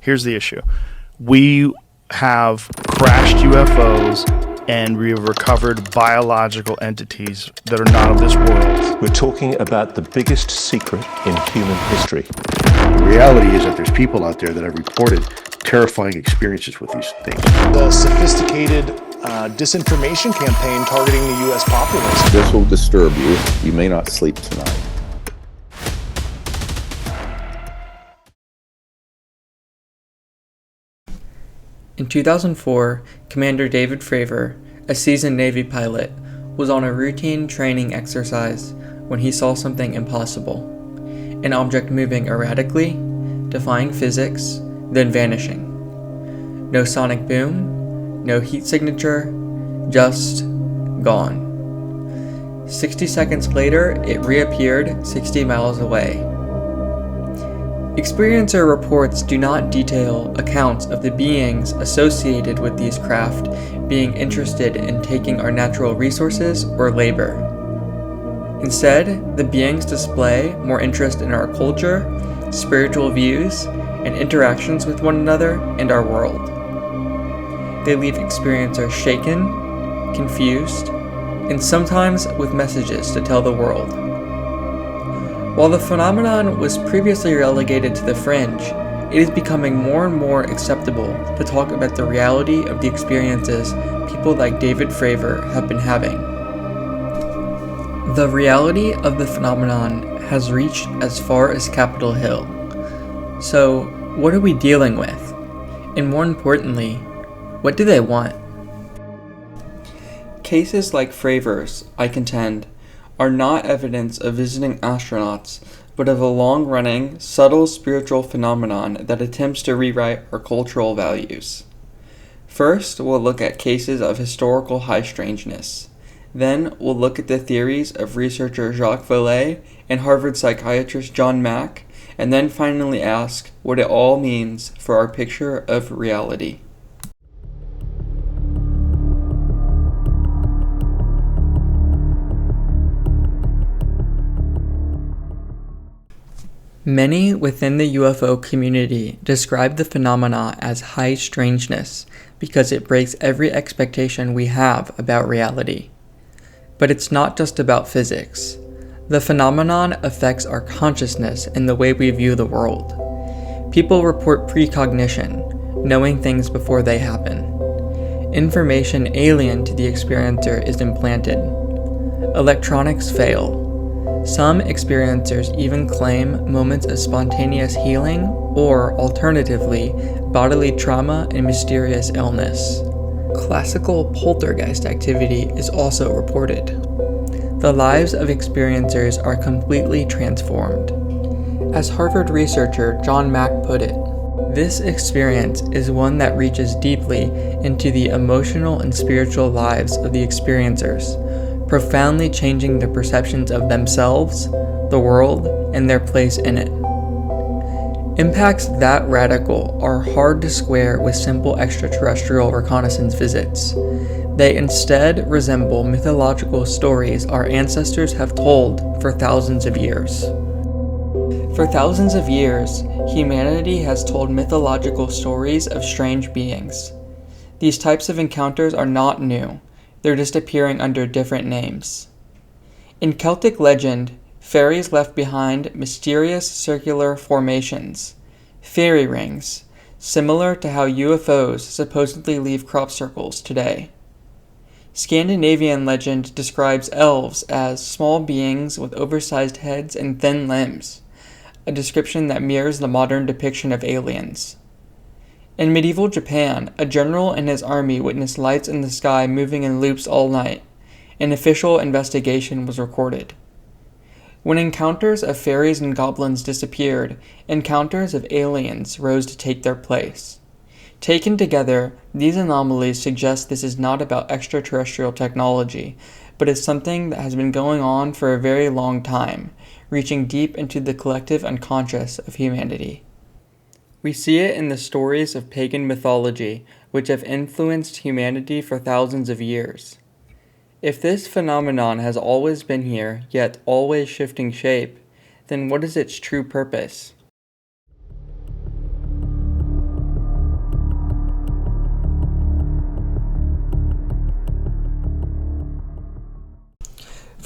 Here's the issue. We have crashed UFOs and we have recovered biological entities that are not of this world. We're talking about the biggest secret in human history. The reality is that there's people out there that have reported terrifying experiences with these things. The sophisticated disinformation campaign targeting the U.S. populace. This will disturb you. You may not sleep tonight. In 2004, Commander David Fravor, a seasoned Navy pilot, was on a routine training exercise when he saw something impossible. An object moving erratically, defying physics, then vanishing. No sonic boom, no heat signature, just gone. 60 seconds later, it reappeared 60 miles away. Experiencer reports do not detail accounts of the beings associated with these craft being interested in taking our natural resources or labor. Instead, the beings display more interest in our culture, spiritual views, and interactions with one another and our world. They leave experiencers shaken, confused, and sometimes with messages to tell the world. While the phenomenon was previously relegated to the fringe, it is becoming more and more acceptable to talk about the reality of the experiences people like David Fravor have been having. The reality of the phenomenon has reached as far as Capitol Hill. So, what are we dealing with? And more importantly, what do they want? Cases like Fravor's, I contend, are not evidence of visiting astronauts, but of a long-running, subtle spiritual phenomenon that attempts to rewrite our cultural values. First, we'll look at cases of historical high strangeness. Then, we'll look at the theories of researcher Jacques Vallee and Harvard psychiatrist John Mack, and then finally ask what it all means for our picture of reality. Many within the UFO community describe the phenomena as high strangeness because it breaks every expectation we have about reality. But it's not just about physics. The phenomenon affects our consciousness and the way we view the world. People report precognition, knowing things before they happen. Information alien to the experiencer is implanted. Electronics fail. Some experiencers even claim moments of spontaneous healing or, alternatively, bodily trauma and mysterious illness. Classical poltergeist activity is also reported. The lives of experiencers are completely transformed. As Harvard researcher John Mack put it, this experience is one that reaches deeply into the emotional and spiritual lives of the experiencers, profoundly changing their perceptions of themselves, the world, and their place in it. Impacts that radical are hard to square with simple extraterrestrial reconnaissance visits. They instead resemble mythological stories our ancestors have told for thousands of years. For thousands of years, humanity has told mythological stories of strange beings. These types of encounters are not new. They're just appearing under different names. In Celtic legend, fairies left behind mysterious circular formations, fairy rings, similar to how UFOs supposedly leave crop circles today. Scandinavian legend describes elves as small beings with oversized heads and thin limbs, a description that mirrors the modern depiction of aliens. In medieval Japan, a general and his army witnessed lights in the sky moving in loops all night. An official investigation was recorded. When encounters of fairies and goblins disappeared, encounters of aliens rose to take their place. Taken together, these anomalies suggest this is not about extraterrestrial technology, but is something that has been going on for a very long time, reaching deep into the collective unconscious of humanity. We see it in the stories of pagan mythology, which have influenced humanity for thousands of years. If this phenomenon has always been here, yet always shifting shape, then what is its true purpose?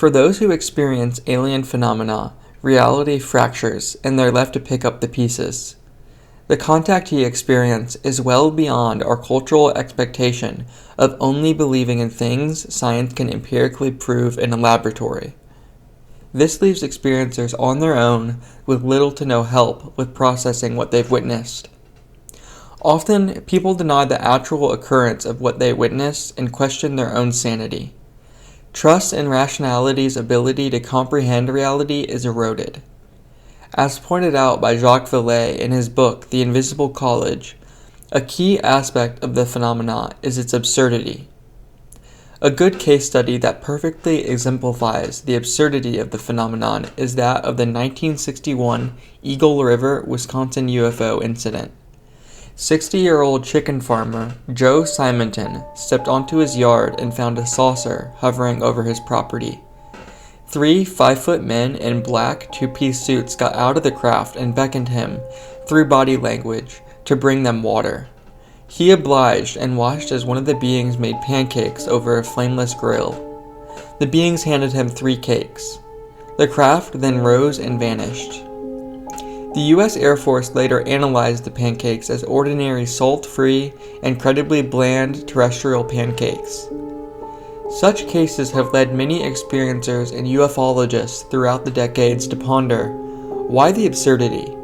For those who experience alien phenomena, reality fractures and they're left to pick up the pieces. The contactee experience is well beyond our cultural expectation of only believing in things science can empirically prove in a laboratory. This leaves experiencers on their own with little to no help with processing what they've witnessed. Often, people deny the actual occurrence of what they witness and question their own sanity. Trust in rationality's ability to comprehend reality is eroded. As pointed out by Jacques Vallee in his book The Invisible College, a key aspect of the phenomena is its absurdity. A good case study that perfectly exemplifies the absurdity of the phenomenon is that of the 1961 Eagle River, Wisconsin UFO incident. 60-year-old chicken farmer Joe Simonton stepped onto his yard and found a saucer hovering over his property. 3 5-foot men in black two-piece suits got out of the craft and beckoned him, through body language, to bring them water. He obliged and watched as one of the beings made pancakes over a flameless grill. The beings handed him 3 cakes. The craft then rose and vanished. The U.S. Air Force later analyzed the pancakes as ordinary salt-free, incredibly bland terrestrial pancakes. Such cases have led many experiencers and ufologists throughout the decades to ponder, why the absurdity?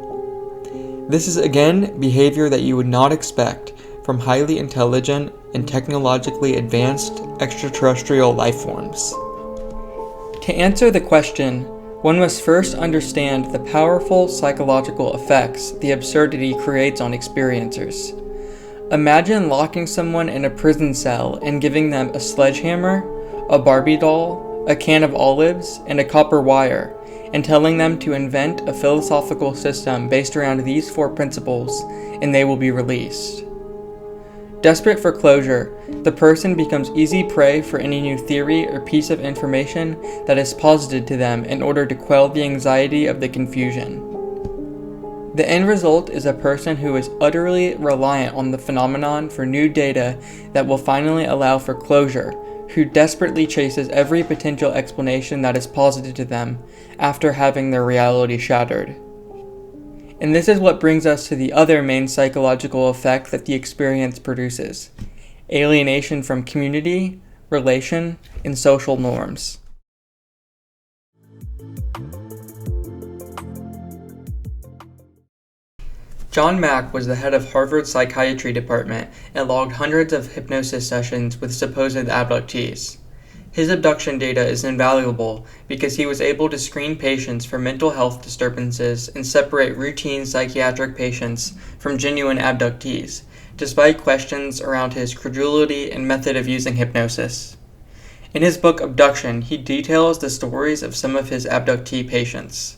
This is again behavior that you would not expect from highly intelligent and technologically advanced extraterrestrial life forms. To answer the question, one must first understand the powerful psychological effects the absurdity creates on experiencers. Imagine locking someone in a prison cell and giving them a sledgehammer, a Barbie doll, a can of olives, and a copper wire, and telling them to invent a philosophical system based around these 4 principles, and they will be released. Desperate for closure, the person becomes easy prey for any new theory or piece of information that is posited to them in order to quell the anxiety of the confusion. The end result is a person who is utterly reliant on the phenomenon for new data that will finally allow for closure, who desperately chases every potential explanation that is posited to them after having their reality shattered. And this is what brings us to the other main psychological effect that the experience produces: alienation from community, relation, and social norms. John Mack was the head of Harvard's psychiatry department and logged hundreds of hypnosis sessions with supposed abductees. His abduction data is invaluable because he was able to screen patients for mental health disturbances and separate routine psychiatric patients from genuine abductees, despite questions around his credulity and method of using hypnosis. In his book Abduction, he details the stories of some of his abductee patients.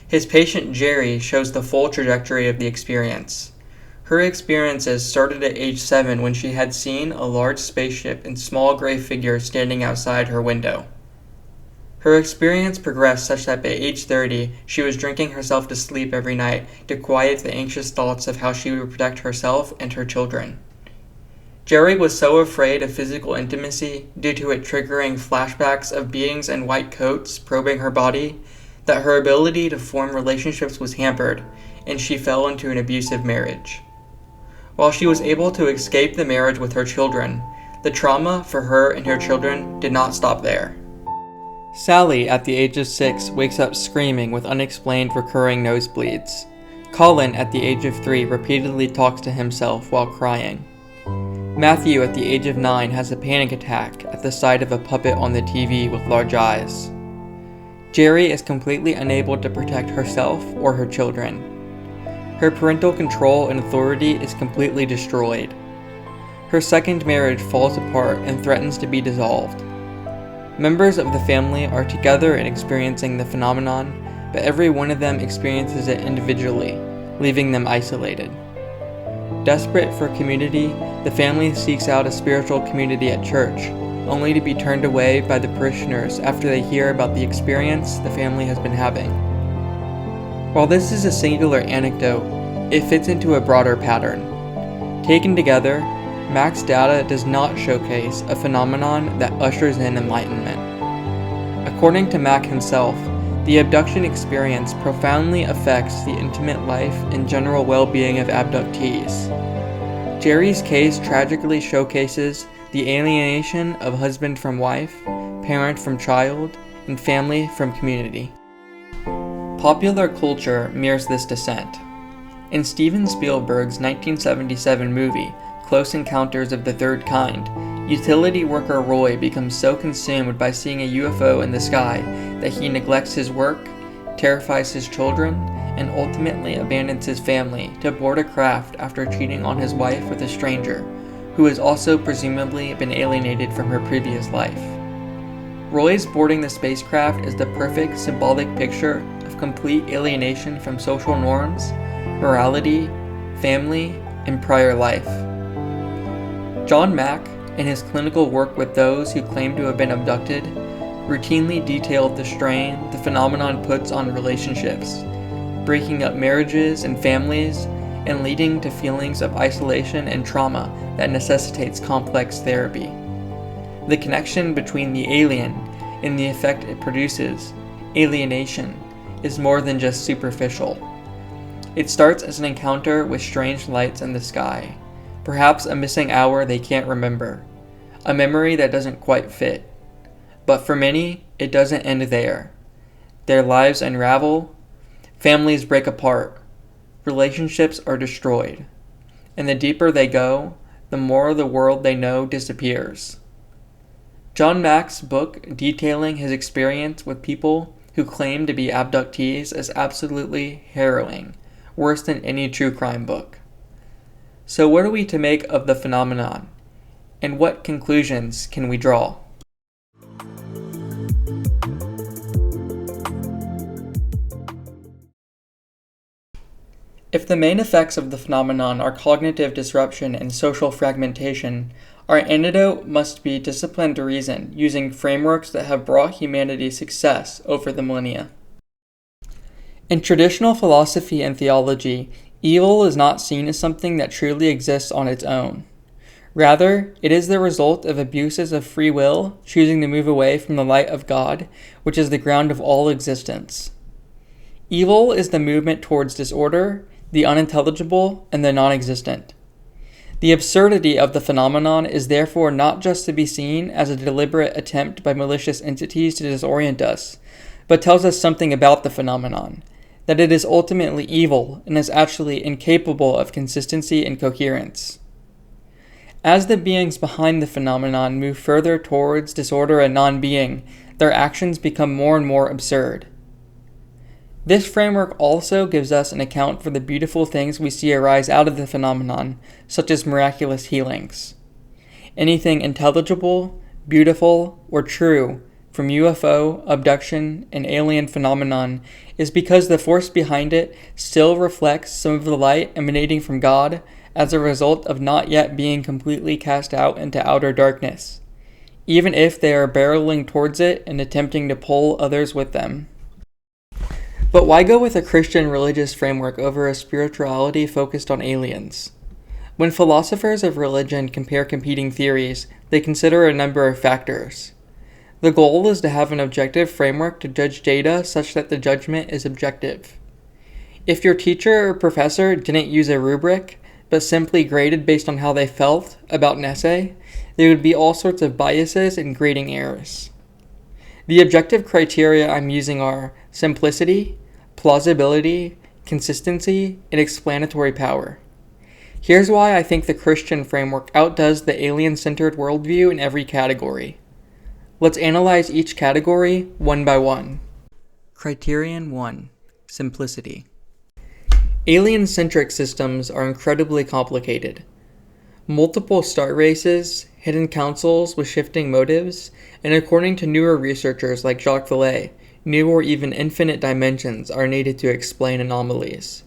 His patient Jerry shows the full trajectory of the experience. Her experiences started at age 7 when she had seen a large spaceship and small gray figure standing outside her window. Her experience progressed such that by age 30, she was drinking herself to sleep every night to quiet the anxious thoughts of how she would protect herself and her children. Jerry was so afraid of physical intimacy due to it triggering flashbacks of beings in white coats probing her body that her ability to form relationships was hampered, and she fell into an abusive marriage. While she was able to escape the marriage with her children, the trauma for her and her children did not stop there. Sally, at the age of 6, wakes up screaming with unexplained recurring nosebleeds. Colin, at the age of 3, repeatedly talks to himself while crying. Matthew, at the age of 9, has a panic attack at the sight of a puppet on the TV with large eyes. Jerry is completely unable to protect herself or her children. Her parental control and authority is completely destroyed. Her second marriage falls apart and threatens to be dissolved. Members of the family are together and experiencing the phenomenon, but every one of them experiences it individually, leaving them isolated. Desperate for community, the family seeks out a spiritual community at church, only to be turned away by the parishioners after they hear about the experience the family has been having. While this is a singular anecdote, it fits into a broader pattern. Taken together, Mack's data does not showcase a phenomenon that ushers in enlightenment. According to Mack himself, the abduction experience profoundly affects the intimate life and general well-being of abductees. Jerry's case tragically showcases the alienation of husband from wife, parent from child, and family from community. Popular culture mirrors this descent. In Steven Spielberg's 1977 movie, Close Encounters of the Third Kind, utility worker Roy becomes so consumed by seeing a UFO in the sky that he neglects his work, terrifies his children, and ultimately abandons his family to board a craft after cheating on his wife with a stranger, who has also presumably been alienated from her previous life. Roy's boarding the spacecraft is the perfect symbolic picture of complete alienation from social norms, morality, family, and prior life. John Mack, in his clinical work with those who claim to have been abducted, routinely detailed the strain the phenomenon puts on relationships, breaking up marriages and families, and leading to feelings of isolation and trauma that necessitates complex therapy. The connection between the alien and the effect it produces, alienation, is more than just superficial. It starts as an encounter with strange lights in the sky, perhaps a missing hour they can't remember, a memory that doesn't quite fit. But for many, it doesn't end there. Their lives unravel, families break apart, relationships are destroyed, and the deeper they go, the more the world they know disappears. John Mack's book detailing his experience with people who claim to be abductees is absolutely harrowing, worse than any true crime book. So what are we to make of the phenomenon, and what conclusions can we draw? If the main effects of the phenomenon are cognitive disruption and social fragmentation, our antidote must be disciplined reason using frameworks that have brought humanity success over the millennia. In traditional philosophy and theology, evil is not seen as something that truly exists on its own. Rather, it is the result of abuses of free will, choosing to move away from the light of God, which is the ground of all existence. Evil is the movement towards disorder, the unintelligible, and the non-existent. The absurdity of the phenomenon is therefore not just to be seen as a deliberate attempt by malicious entities to disorient us, but tells us something about the phenomenon, that it is ultimately evil and is actually incapable of consistency and coherence. As the beings behind the phenomenon move further towards disorder and non-being, their actions become more and more absurd. This framework also gives us an account for the beautiful things we see arise out of the phenomenon, such as miraculous healings. Anything intelligible, beautiful, or true from UFO, abduction, and alien phenomenon is because the force behind it still reflects some of the light emanating from God as a result of not yet being completely cast out into outer darkness, even if they are barreling towards it and attempting to pull others with them. But why go with a Christian religious framework over a spirituality focused on aliens? When philosophers of religion compare competing theories, they consider a number of factors. The goal is to have an objective framework to judge data such that the judgment is objective. If your teacher or professor didn't use a rubric, but simply graded based on how they felt about an essay, there would be all sorts of biases and grading errors. The objective criteria I'm using are simplicity, plausibility, consistency, and explanatory power. Here's why I think the Christian framework outdoes the alien-centered worldview in every category. Let's analyze each category one by one. Criterion 1. Simplicity. Alien-centric systems are incredibly complicated. Multiple star races, hidden councils with shifting motives, and according to newer researchers like Jacques Vallee, new or even infinite dimensions are needed to explain anomalies.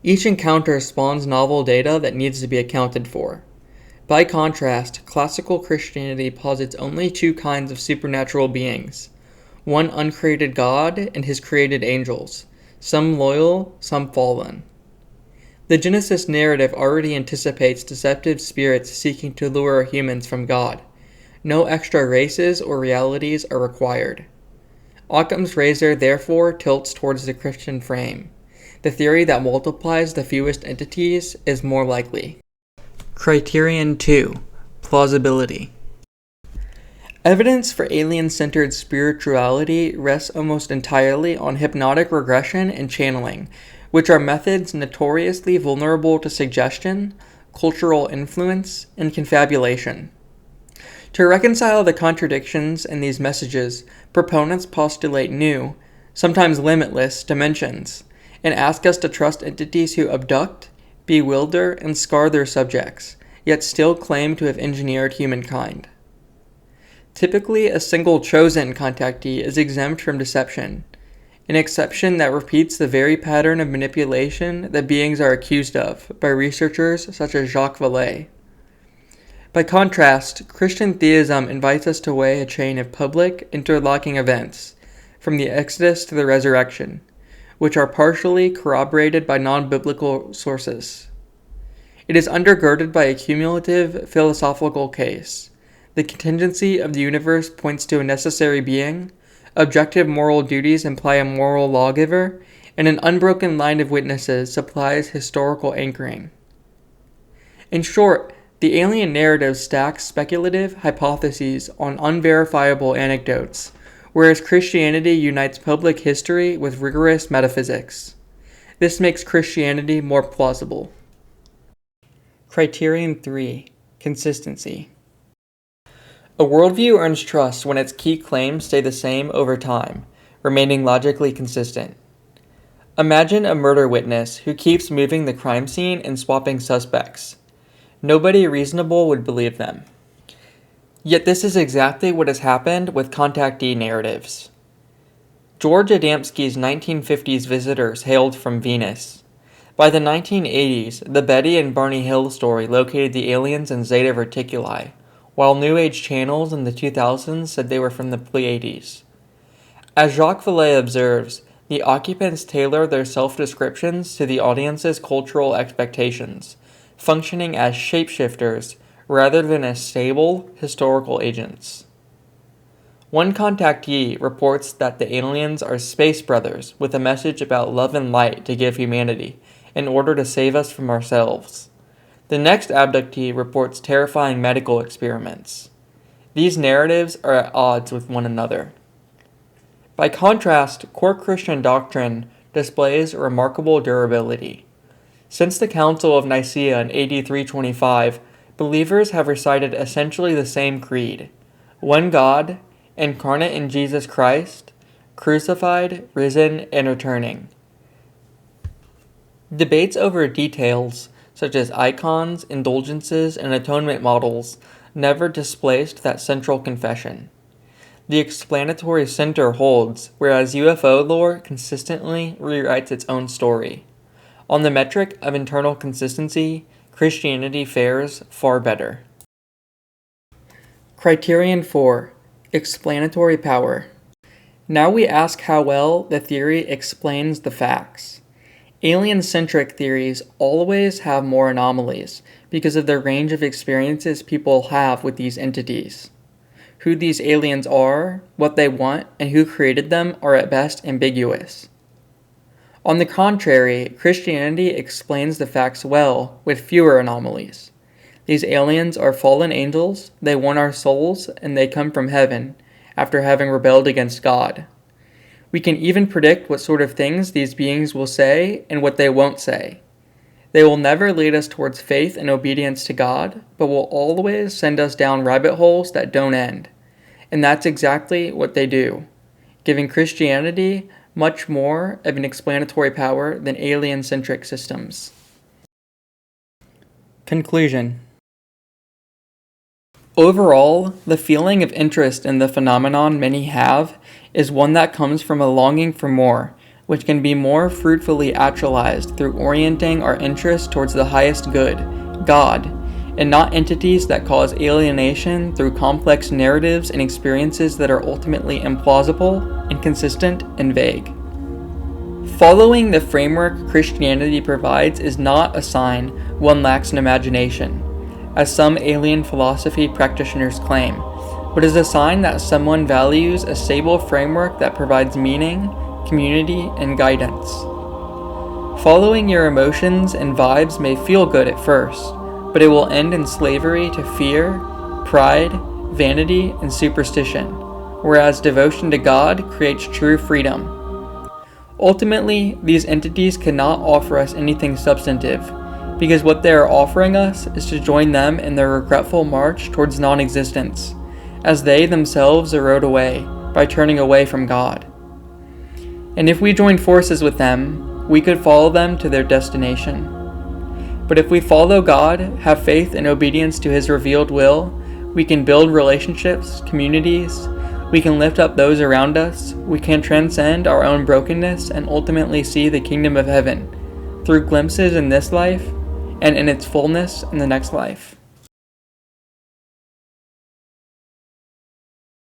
Each encounter spawns novel data that needs to be accounted for. By contrast, classical Christianity posits only two kinds of supernatural beings, one uncreated God and his created angels, some loyal, some fallen. The Genesis narrative already anticipates deceptive spirits seeking to lure humans from God. No extra races or realities are required. Occam's razor therefore tilts towards the Christian frame. The theory that multiplies the fewest entities is more likely. Criterion 2. Plausibility. Evidence for alien-centered spirituality rests almost entirely on hypnotic regression and channeling, which are methods notoriously vulnerable to suggestion, cultural influence, and confabulation. To reconcile the contradictions in these messages, proponents postulate new, sometimes limitless, dimensions, and ask us to trust entities who abduct, bewilder, and scar their subjects, yet still claim to have engineered humankind. Typically, a single chosen contactee is exempt from deception, an exception that repeats the very pattern of manipulation that beings are accused of by researchers such as Jacques Vallee. By contrast, Christian theism invites us to weigh a chain of public, interlocking events, from the Exodus to the resurrection, which are partially corroborated by non-biblical sources. It is undergirded by a cumulative philosophical case. The contingency of the universe points to a necessary being, objective moral duties imply a moral lawgiver, and an unbroken line of witnesses supplies historical anchoring. In short, the alien narrative stacks speculative hypotheses on unverifiable anecdotes, whereas Christianity unites public history with rigorous metaphysics. This makes Christianity more plausible. Criterion 3. Consistency. A worldview earns trust when its key claims stay the same over time, remaining logically consistent. Imagine a murder witness who keeps moving the crime scene and swapping suspects. Nobody reasonable would believe them. Yet this is exactly what has happened with contactee narratives. George Adamski's 1950s visitors hailed from Venus. By the 1980s, the Betty and Barney Hill story located the aliens in Zeta Reticuli, while New Age channels in the 2000s said they were from the Pleiades. As Jacques Vallee observes, the occupants tailor their self-descriptions to the audience's cultural expectations, functioning as shapeshifters rather than as stable, historical agents. One contactee reports that the aliens are space brothers with a message about love and light to give humanity, in order to save us from ourselves. The next abductee reports terrifying medical experiments. These narratives are at odds with one another. By contrast, core Christian doctrine displays remarkable durability. Since the Council of Nicaea in AD 325, believers have recited essentially the same creed: one God, incarnate in Jesus Christ, crucified, risen, and returning. Debates over details, such as icons, indulgences, and atonement models, never displaced that central confession. The explanatory center holds, whereas UFO lore consistently rewrites its own story. On the metric of internal consistency, Christianity fares far better. Criterion 4. Explanatory power. Now we ask how well the theory explains the facts. Alien-centric theories always have more anomalies because of the range of experiences people have with these entities. Who these aliens are, what they want, and who created them are at best ambiguous. On the contrary, Christianity explains the facts well, with fewer anomalies. These aliens are fallen angels, they want our souls, and they come from heaven, after having rebelled against God. We can even predict what sort of things these beings will say and what they won't say. They will never lead us towards faith and obedience to God, but will always send us down rabbit holes that don't end. And that's exactly what they do, giving Christianity much more of an explanatory power than alien-centric systems. Conclusion. Overall, the feeling of interest in the phenomenon many have is one that comes from a longing for more, which can be more fruitfully actualized through orienting our interest towards the highest good, God, and not entities that cause alienation through complex narratives and experiences that are ultimately implausible, inconsistent, and vague. Following the framework Christianity provides is not a sign one lacks an imagination, as some alien philosophy practitioners claim, but is a sign that someone values a stable framework that provides meaning, community, and guidance. Following your emotions and vibes may feel good at first, but it will end in slavery to fear, pride, vanity, and superstition, whereas devotion to God creates true freedom. Ultimately, these entities cannot offer us anything substantive, because what they are offering us is to join them in their regretful march towards non-existence, as they themselves erode away by turning away from God. And if we join forces with them, we could follow them to their destination. But if we follow God, have faith and obedience to His revealed will, we can build relationships, communities, we can lift up those around us, we can transcend our own brokenness and ultimately see the kingdom of heaven through glimpses in this life and in its fullness in the next life.